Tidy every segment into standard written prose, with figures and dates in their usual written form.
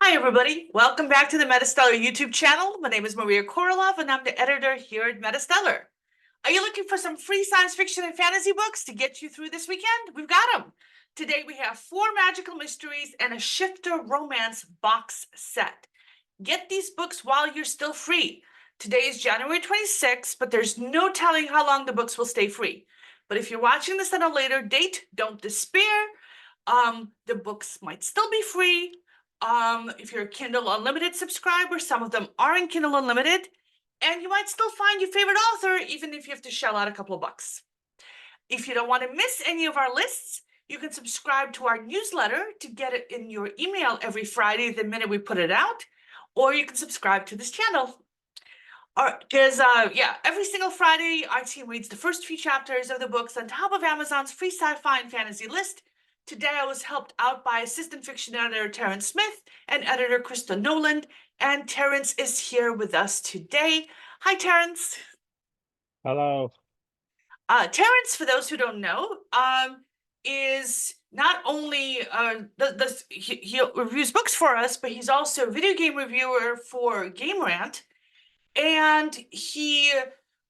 Hi, everybody. Welcome back to the MetaStellar YouTube channel. My name is Maria KOROLOV, and I'm the editor here at MetaStellar. Are you looking for some free science fiction and fantasy books to get you through this weekend? We've got them. Today, we have 4 magical mysteries and a shifter romance box set. Get these books while you're still free. Today is January 26th, but there's no telling how long the books will stay free. But if you're watching this at a later date, don't despair. The books might still be free. If you're a Kindle Unlimited subscriber, some of them are in Kindle Unlimited, and you might still find your favorite author, even if you have to shell out a couple of bucks. If you don't want to miss any of our lists, you can subscribe to our newsletter to get it in your email every Friday the minute we put it out, or you can subscribe to this channel. Because every single Friday, our team reads the first few chapters of the books on top of Amazon's free sci-fi and fantasy list. Today, I was helped out by assistant fiction editor Terrence Smith and editor Krista Noland, and Terrence is here with us today. Hi, Terrence. Hello. Terrence, for those who don't know, is not only he reviews books for us, but he's also a video game reviewer for Game Rant, and he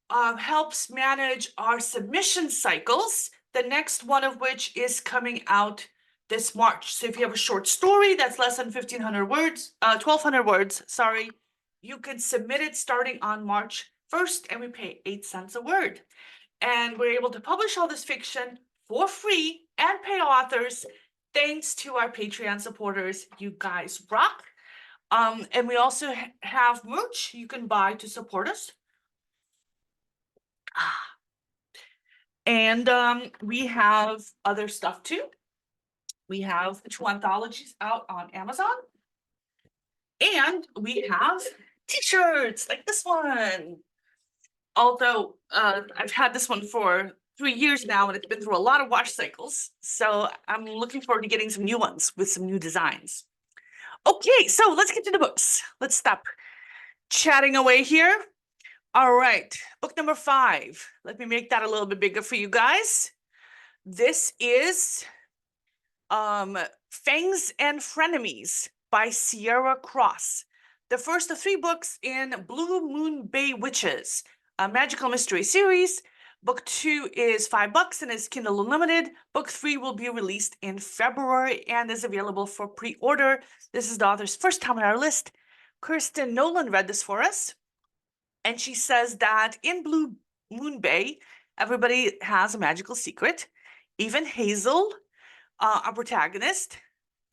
helps manage our submission cycles, the next one of which is coming out this March. So if you have a short story that's less than 1,200 words, sorry, you can submit it starting on March 1st, and we pay 8 cents a word. And we're able to publish all this fiction for free and pay authors thanks to our Patreon supporters. You guys rock. And we also have merch you can buy to support us. And we have other stuff too. We have 2 anthologies out on Amazon. And we have t-shirts like this one. Although I've had this one for 3 years now, and it's been through a lot of wash cycles. So I'm looking forward to getting some new ones with some new designs. Okay, so let's get to the books. Let's stop chatting away here. All right, book number 5. Let me make that a little bit bigger for you guys. This is Fangs and Frenemies by Sierra Cross. The first of 3 books in Blue Moon Bay Witches, a magical mystery series. Book 2 is $5 and is Kindle Unlimited. Book 3 will be released in February and is available for pre-order. This is the author's first time on our list. Krista Noland read this for us. And she says that in Blue Moon Bay, everybody has a magical secret. Even Hazel, our protagonist.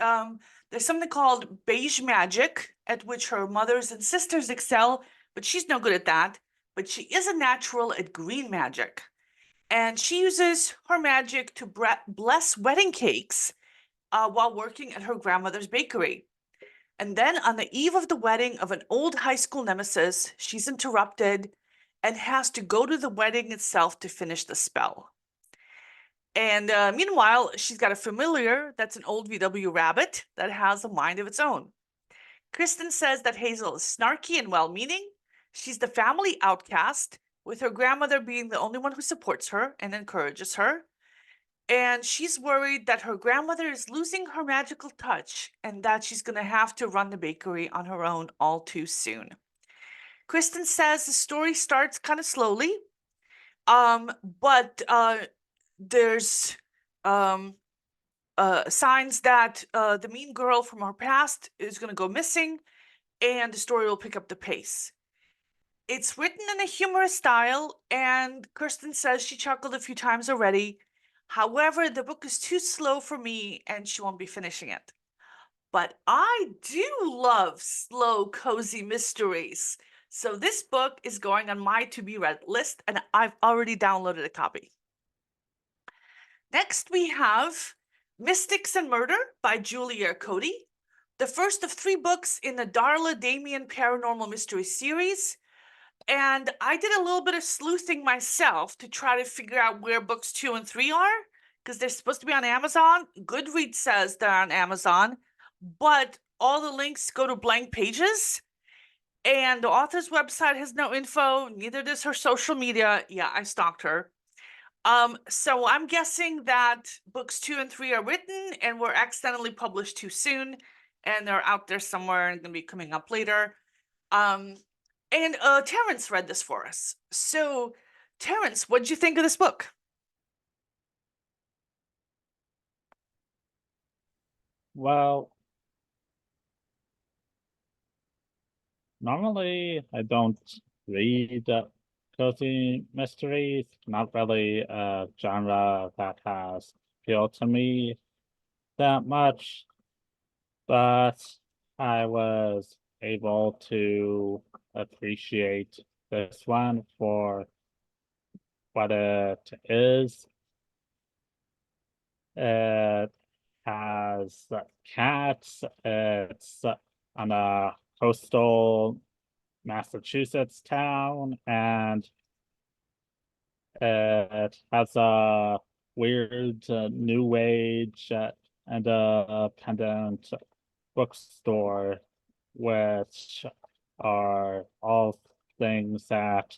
There's something called beige magic, at which her mothers and sisters excel, but she's no good at that. But she is a natural at green magic. And she uses her magic to bless wedding cakes while working at her grandmother's bakery. And then on the eve of the wedding of an old high school nemesis, she's interrupted and has to go to the wedding itself to finish the spell. And meanwhile, she's got a familiar that's an old VW rabbit that has a mind of its own. Kristen says that Hazel is snarky and well-meaning. She's the family outcast, with her grandmother being the only one who supports her and encourages her. And she's worried that her grandmother is losing her magical touch and that she's going to have to run the bakery on her own all too soon. Kristen says the story starts kind of slowly, but there's signs that the mean girl from her past is going to go missing, and the story will pick up the pace. It's written in a humorous style, and Kristen says she chuckled a few times already. However, the book is too slow for me, and she won't be finishing it. But I do love slow, cozy mysteries. So this book is going on my to-be-read list, and I've already downloaded a copy. Next, we have Mystics and Murder by Julia Koty, the first of 3 books in the Darla Damien Paranormal Mystery series. And I did a little bit of sleuthing myself to try to figure out where books 2 and 3 are, because they're supposed to be on Amazon. Goodreads says they're on Amazon, but all the links go to blank pages, and the author's website has no info, neither does her social media. Yeah, I stalked her. So I'm guessing that books 2 and 3 are written and were accidentally published too soon, and they're out there somewhere and gonna be coming up later. And Terrence read this for us. So, Terrence, what did you think of this book? Well, normally I don't read cozy mysteries, not really a genre that has appealed to me that much, but I was able to appreciate this one for what it is. It has cats. It's on a coastal Massachusetts town, and it has a weird new age independent bookstore, which are all things that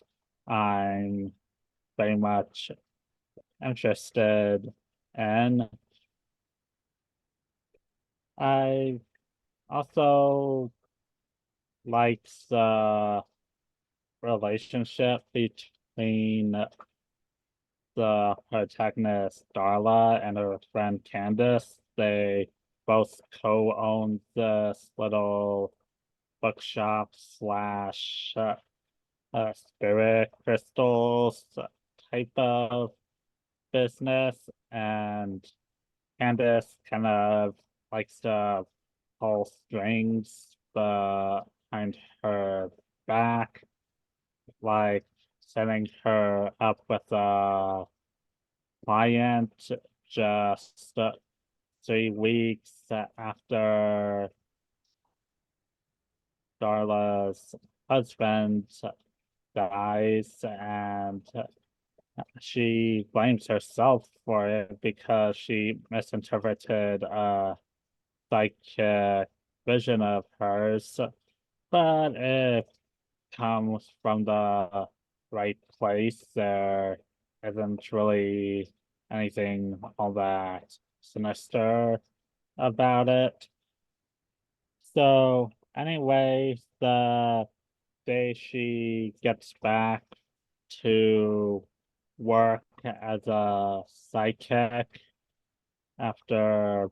I'm very much interested in. I also like the relationship between the protagonist Darla and her friend Candace. They both co-own this little bookshop slash spirit crystals type of business, and Candace kind of likes to pull strings behind her back, like setting her up with a client just 3 weeks after Darla's husband dies, and she blames herself for it because she misinterpreted a psychic vision of hers, but it comes from the right place. There isn't really anything all that sinister about it. So anyway, the day she gets back to work as a psychic after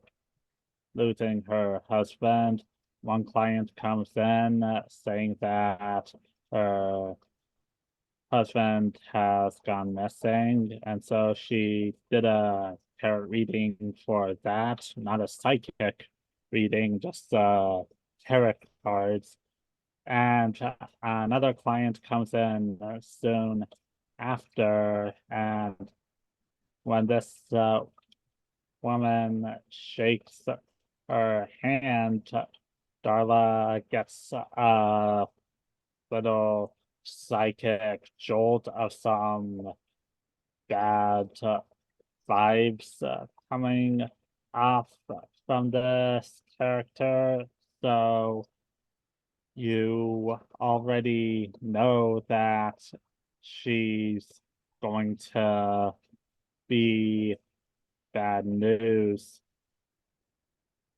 losing her husband, one client comes in saying that her husband has gone missing, and so she did a tarot reading for that, not a psychic reading, just tarot cards. And another client comes in soon after, and when this woman shakes her hand, Darla gets a little psychic jolt of some bad vibes coming off from this character. So you already know that she's going to be bad news.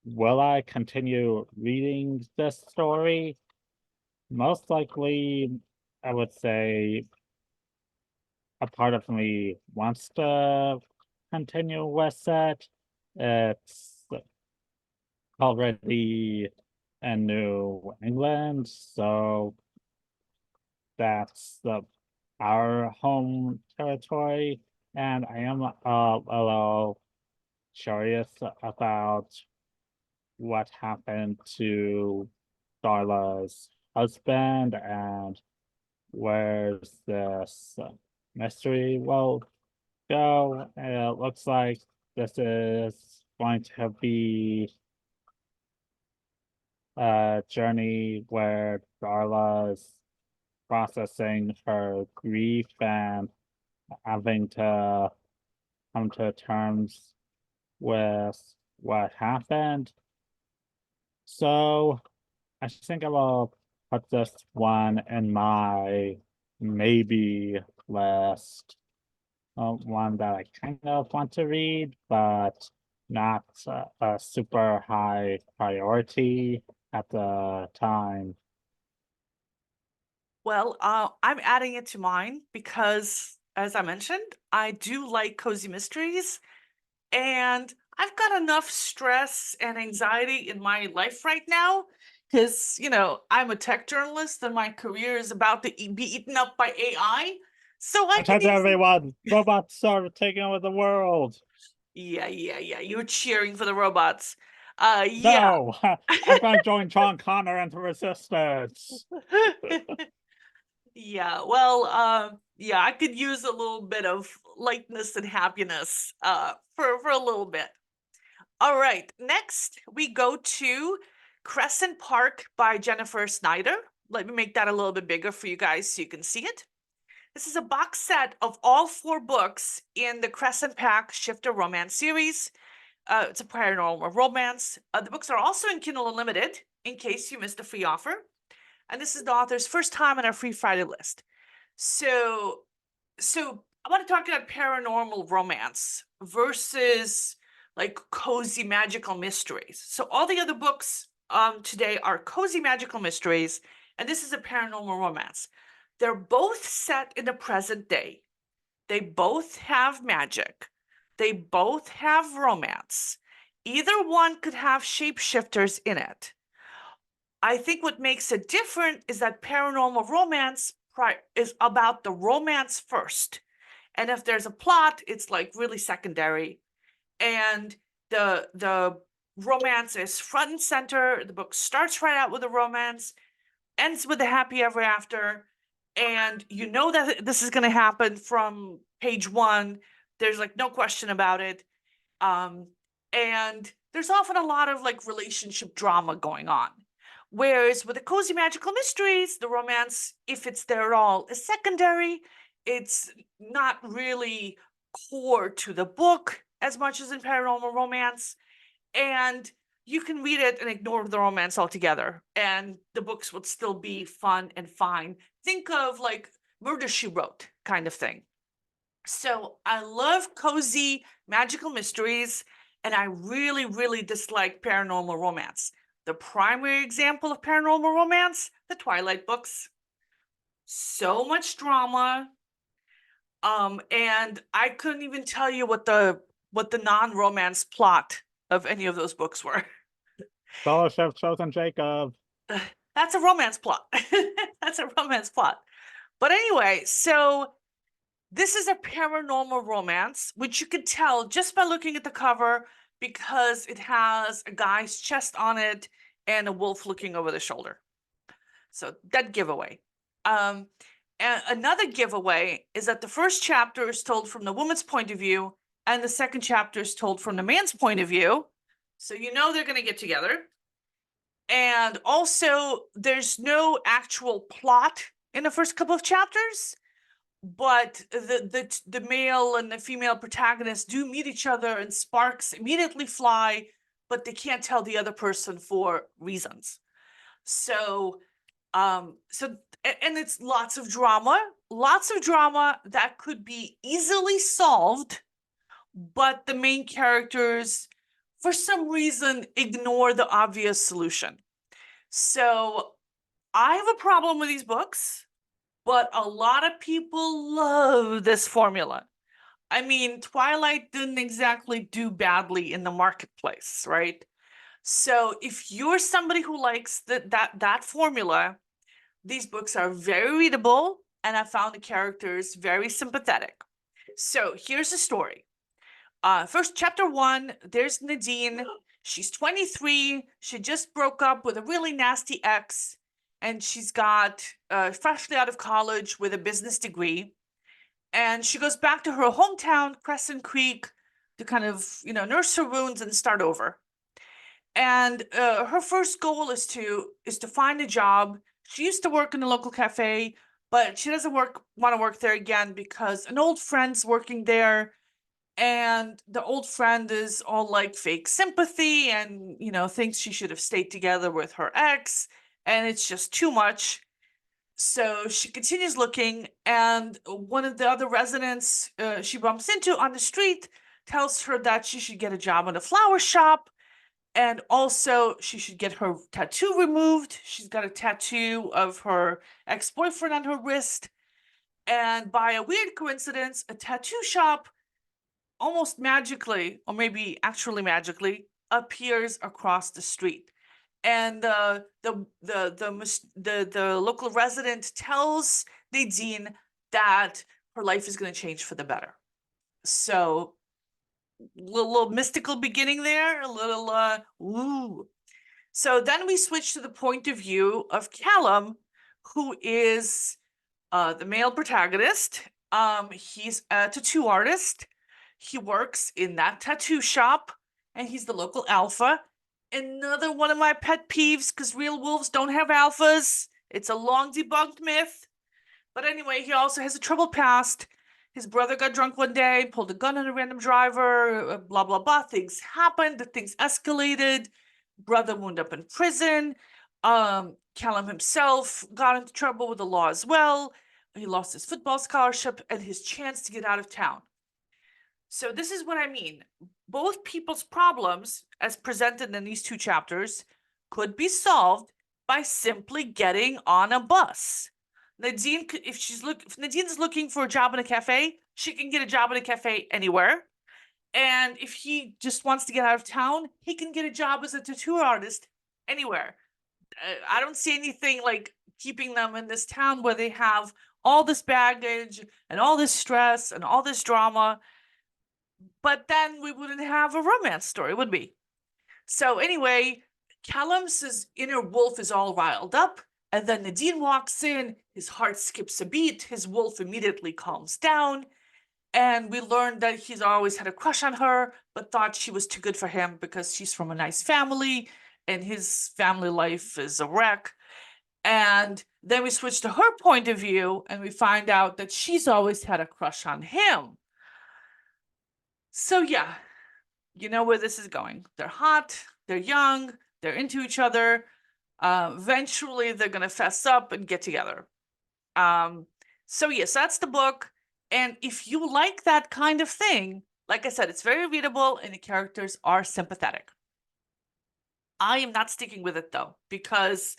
Will I continue reading this story? Most likely, I would say a part of me wants to continue with it. It's already in New England, so that's our home territory, and I am a little curious about what happened to Darla's husband and where's this mystery will go. It looks like this is going to be a journey where Darla's processing her grief and having to come to terms with what happened. So I think I will put this one in my maybe list. One that I kind of want to read, but not a super high priority at the time. Well, I'm adding it to mine because, as I mentioned, I do like cozy mysteries, and I've got enough stress and anxiety in my life right now because, I'm a tech journalist and my career is about to be eaten up by AI. So I can Attention, easily, everyone! Robots are taking over the world. yeah, you're cheering for the robots. Yeah. No, I'm going to join John Connor into resistance. Yeah, well, yeah, I could use a little bit of lightness and happiness for a little bit. All right, next we go to Crescent Park by Jennifer Snyder. Let me make that a little bit bigger for you guys so you can see it. This is a box set of all 4 books in the Crescent Pack Shifter Romance series. It's a paranormal romance. The books are also in Kindle Unlimited in case you missed a free offer. And this is the author's first time on our Free Friday list. So I want to talk about paranormal romance versus like cozy magical mysteries. So all the other books today are cozy magical mysteries, and this is a paranormal romance. They're both set in the present day. They both have magic. They both have romance. Either one could have shapeshifters in it. I think what makes it different is that paranormal romance is about the romance first. And if there's a plot, it's like really secondary. And the romance is front and center. The book starts right out with a romance, ends with a happy ever after. And you know that this is going to happen from page 1. There's like no question about it. And there's often a lot of like relationship drama going on. Whereas with the cozy magical mysteries, the romance, if it's there at all, is secondary. It's not really core to the book as much as in paranormal romance. And you can read it and ignore the romance altogether, and the books would still be fun and fine. Think of like Murder, She Wrote kind of thing. So I love cozy magical mysteries, and I really, really dislike paranormal romance. The primary example of paranormal romance, the Twilight books. So much drama. And I couldn't even tell you what the non-romance plot of any of those books were. Fellowship Chosen Jacob. That's a romance plot. That's a romance plot. But anyway, so this is a paranormal romance, which you could tell just by looking at the cover because it has a guy's chest on it and a wolf looking over the shoulder. So that giveaway. And another giveaway is that the first chapter is told from the woman's point of view, and the second chapter is told from the man's point of view. So you know they're going to get together. And also, there's no actual plot in the first couple of chapters, but the male and the female protagonists do meet each other, and sparks immediately fly, but they can't tell the other person for reasons. So, and it's lots of drama that could be easily solved, but the main characters, for some reason, ignore the obvious solution. So I have a problem with these books, but a lot of people love this formula. I mean, Twilight didn't exactly do badly in the marketplace, right? So if you're somebody who likes that formula, these books are very readable, and I found the characters very sympathetic. So here's the story. First, chapter 1, there's Nadine. She's 23. She just broke up with a really nasty ex, and she's got freshly out of college with a business degree. And she goes back to her hometown, Crescent Creek, to kind of, nurse her wounds and start over. And her first goal is to find a job. She used to work in a local cafe, but she doesn't want to work there again because an old friend's working there, and the old friend is all like fake sympathy and thinks she should have stayed together with her ex, and it's just too much. So she continues looking, and one of the other residents she bumps into on the street tells her that she should get a job in a flower shop, and also she should get her tattoo removed. She's got a tattoo of her ex-boyfriend on her wrist, and by a weird coincidence, a tattoo shop almost magically, or maybe actually magically, appears across the street. And the local resident tells Nadine that her life is going to change for the better. So, little mystical beginning there, a little ooh. So then we switch to the point of view of Callum, who is the male protagonist. He's a tattoo artist. He works in that tattoo shop, and he's the local alpha. Another one of my pet peeves, because real wolves don't have alphas. It's a long debunked myth. But anyway, he also has a troubled past. His brother got drunk one day, pulled a gun on a random driver, blah, blah, blah. Things happened, things escalated. Brother wound up in prison. Callum himself got into trouble with the law as well. He lost his football scholarship and his chance to get out of town. So this is what I mean. Both people's problems, as presented in these 2 chapters, could be solved by simply getting on a bus. Nadine, if Nadine's looking for a job in a cafe, she can get a job in a cafe anywhere. And if he just wants to get out of town, he can get a job as a tattoo artist anywhere. I don't see anything like keeping them in this town where they have all this baggage and all this stress and all this drama. But then we wouldn't have a romance story, would we? So anyway, Callum's inner wolf is all riled up, and then Nadine walks in, his heart skips a beat, his wolf immediately calms down, and we learned that he's always had a crush on her, but thought she was too good for him because she's from a nice family, and his family life is a wreck. And then we switch to her point of view, and we find out that she's always had a crush on him. So yeah, you know where this is going. They're hot, they're young, they're into each other. Eventually, they're going to fess up and get together. So yes, that's the book. And if you like that kind of thing, like I said, it's very readable and the characters are sympathetic. I am not sticking with it though, because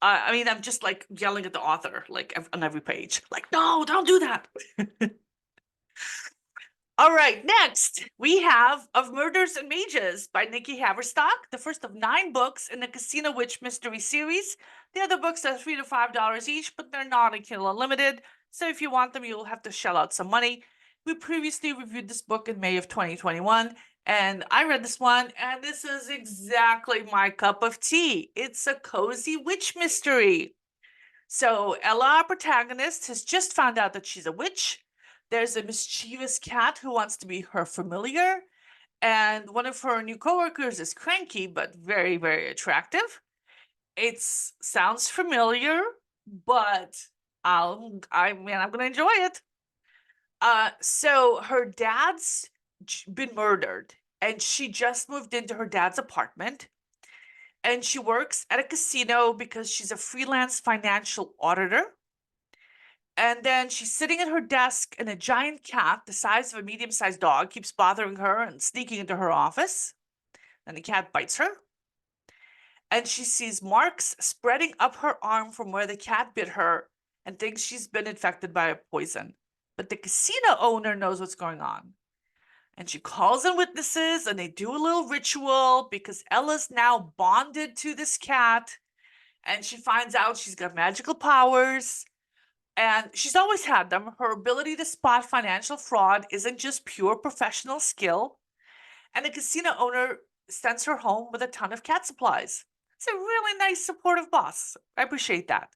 I mean, I'm just like yelling at the author, like on every page, like, no, don't do that. All right, next we have Of Murders and Mages by Nikki Haverstock, the first of 9 books in the Casino Witch mystery series. The other books are $3 to $5 each, but they're not in Kindle Unlimited, so if you want them, you'll have to shell out some money. We previously reviewed this book in May of 2021, and I read this one, and this is exactly my cup of tea. It's a cozy witch mystery. So Ella, our protagonist, has just found out that she's a witch. There's a mischievous cat who wants to be her familiar, and one of her new coworkers is cranky but very, very attractive. It sounds familiar, but I'm gonna enjoy it. So her dad's been murdered, and she just moved into her dad's apartment, and she works at a casino because she's a freelance financial auditor. And then she's sitting at her desk, and a giant cat the size of a medium-sized dog keeps bothering her and sneaking into her office. And the cat bites her. And she sees marks spreading up her arm from where the cat bit her and thinks she's been infected by a poison. But the casino owner knows what's going on. And she calls in witnesses, and they do a little ritual because Ella's now bonded to this cat. And she finds out she's got magical powers. And she's always had them. Her ability to spot financial fraud isn't just pure professional skill. And the casino owner sends her home with a ton of cat supplies. It's a really nice, supportive boss. I appreciate that.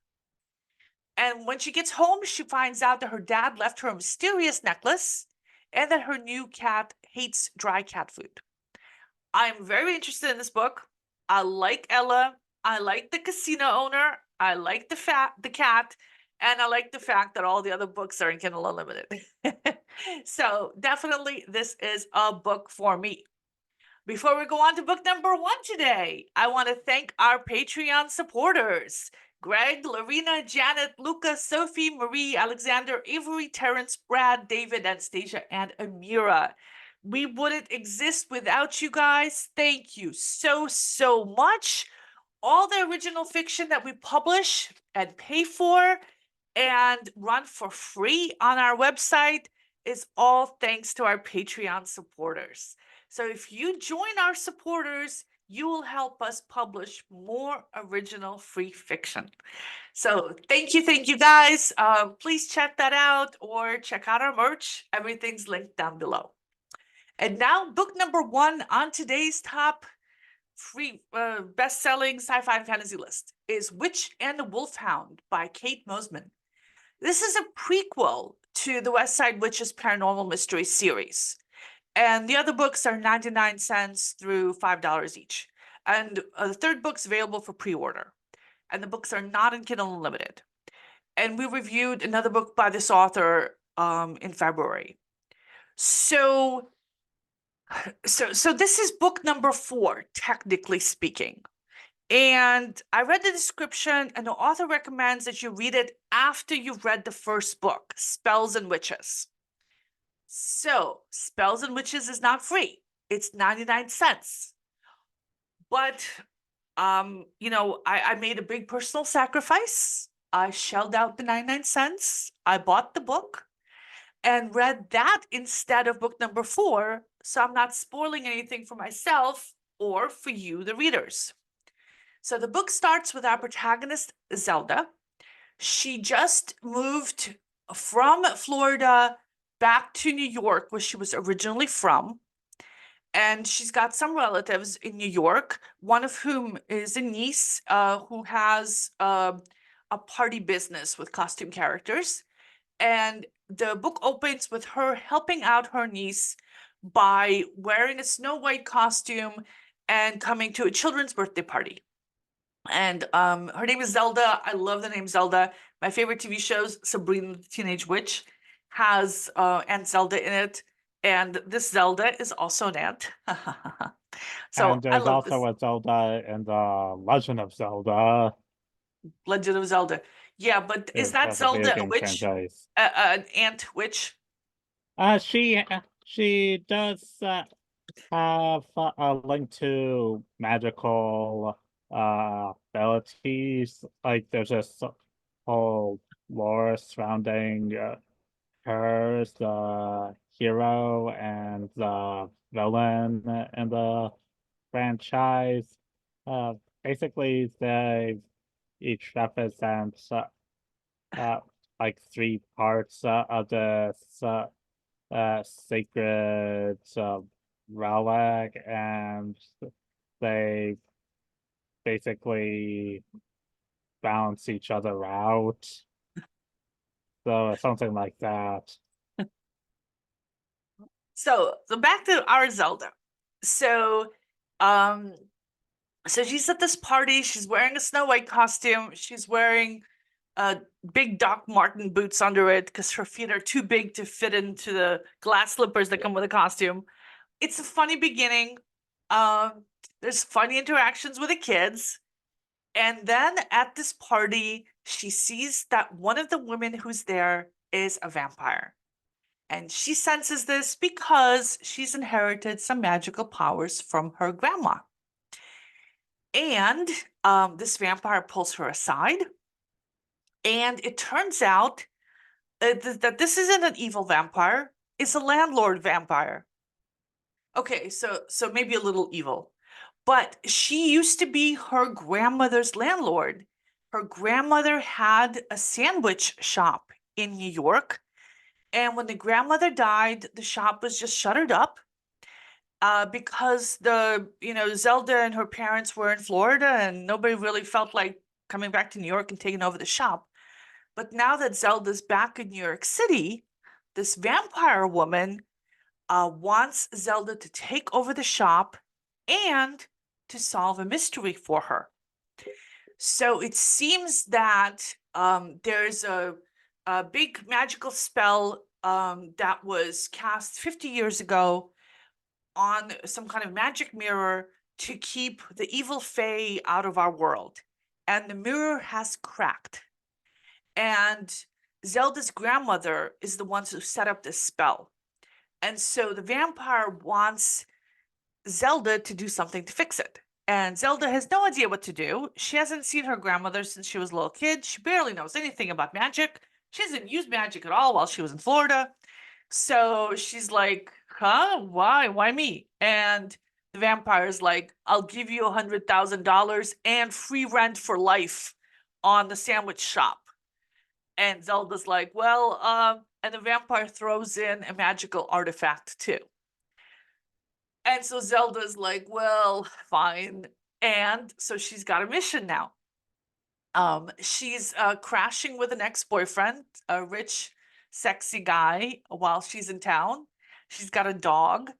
And when she gets home, she finds out that her dad left her a mysterious necklace and that her new cat hates dry cat food. I'm very interested in this book. I like Ella. I like the casino owner. I like the cat. And I like the fact that all the other books are in Kindle Unlimited. So definitely this is a book for me. Before we go on to book number 1 today, I want to thank our Patreon supporters. Greg, Lorena, Janet, Luca, Sophie, Marie, Alexander, Avery, Terrence, Brad, David, Anastasia, and Amira. We wouldn't exist without you guys. Thank you so, so much. All the original fiction that we publish and pay for and run for free on our website is all thanks to our Patreon supporters. So if you join our supporters, you will help us publish more original free fiction. So thank you guys. Please check that out or check out our merch. Everything's linked down below. And now book number 1 on today's top free best-selling sci-fi and fantasy list is Witch and the Wolfhound by Kate Moseman. This is a prequel to the West Side Witches paranormal mystery series. And the other books are 99 cents through $5 each. And the third book's available for pre-order. And the books are not in Kindle Unlimited. And we reviewed another book by this author in February. So this is book number 4, technically speaking. And I read the description, and the author recommends that you read it after you've read the first book, Spells and Witches. So, Spells and Witches is not free. It's 99 cents. But, you know, I made a big personal sacrifice. I shelled out the 99 cents. I bought the book and read that instead of book number 4. So I'm not spoiling anything for myself or for you, the readers. So the book starts with our protagonist, Zelda. She just moved from Florida back to New York, where she was originally from. And she's got some relatives in New York, one of whom is a niece who has a party business with costume characters. And the book opens with her helping out her niece by wearing a Snow White costume and coming to a children's birthday party. And her name is Zelda. I love the name Zelda. My favorite TV shows, Sabrina the Teenage Witch, has Aunt Zelda in it. And this Zelda is also an ant. So And I there's love this. also a Zelda in the Legend of Zelda. Legend of Zelda. Yeah, but is that That's a video Zelda a game witch? franchise. An ant witch? She does have a link to magical abilities. Like there's this whole lore surrounding her, the hero and the villain in the franchise. Basically, they each represents like 3 parts of this sacred relic, and they basically balance each other out. So something like that. So back to our Zelda. So she's at this party. She's wearing a Snow White costume. She's wearing big Doc Marten boots under it because her feet are too big to fit into the glass slippers that come with the costume. It's a funny beginning. There's funny interactions with the kids. And then at this party, she sees that one of the women who's there is a vampire. And she senses this because she's inherited some magical powers from her grandma. And this vampire pulls her aside. And it turns out that this isn't an evil vampire. It's a landlord vampire. Okay, so maybe a little evil. But she used to be her grandmother's landlord. Her grandmother had a sandwich shop in New York. And when the grandmother died, the shop was just shuttered up because Zelda and her parents were in Florida and nobody really felt like coming back to New York and taking over the shop. But now that Zelda's back in New York City, this vampire woman wants Zelda to take over the shop and to solve a mystery for her. So it seems that there's a big magical spell that was cast 50 years ago on some kind of magic mirror to keep the evil fae out of our world. And the mirror has cracked. And Zelda's grandmother is the one who set up this spell. And so the vampire wants Zelda to do something to fix it. And Zelda has no idea what to do. She hasn't seen her grandmother since she was a little kid. She barely knows anything about magic. She hasn't used magic at all while she was in Florida. So she's like, huh? Why? Why me? And the vampire's like, I'll give you $100,000 and free rent for life on the sandwich shop. And Zelda's like, well, and the vampire throws in a magical artifact too. And so Zelda's like, well, fine. And so she's got a mission now. She's crashing with an ex-boyfriend, a rich, sexy guy, while she's in town. She's got a dog.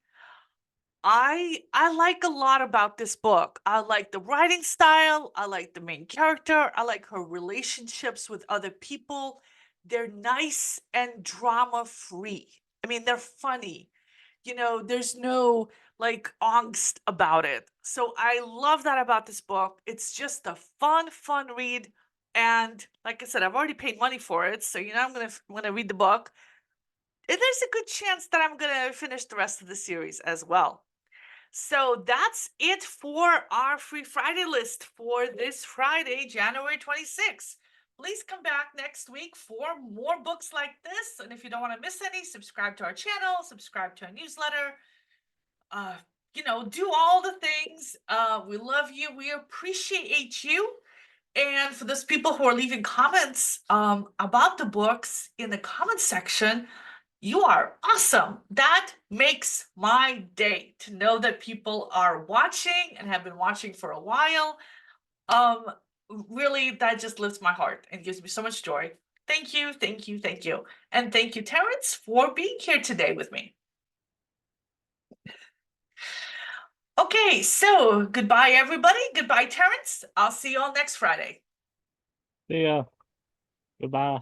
I like a lot about this book. I like the writing style, I like the main character, I like her relationships with other people. They're nice and drama-free. I mean, they're funny. You know, there's no like angst about it. So I love that about this book. It's just a fun read. And like I said, I've already paid money for it. So, you know, I'm gonna read the book. And there's a good chance that I'm gonna finish the rest of the series as well. So that's it for our Free Friday list for this Friday, January 26th. Please come back next week for more books like this. And if you don't want to miss any, subscribe to our channel, subscribe to our newsletter. You know, do all the things. We love you. We appreciate you. And for those people who are leaving comments about the books in the comment section, you are awesome. That makes my day to know that people are watching and have been watching for a while. Really, that just lifts my heart and gives me so much joy. Thank you, thank you, thank you. And thank you, Terrence, for being here today with me. Okay, so goodbye, everybody. Goodbye, Terrence. I'll see you all next Friday. See ya. Goodbye.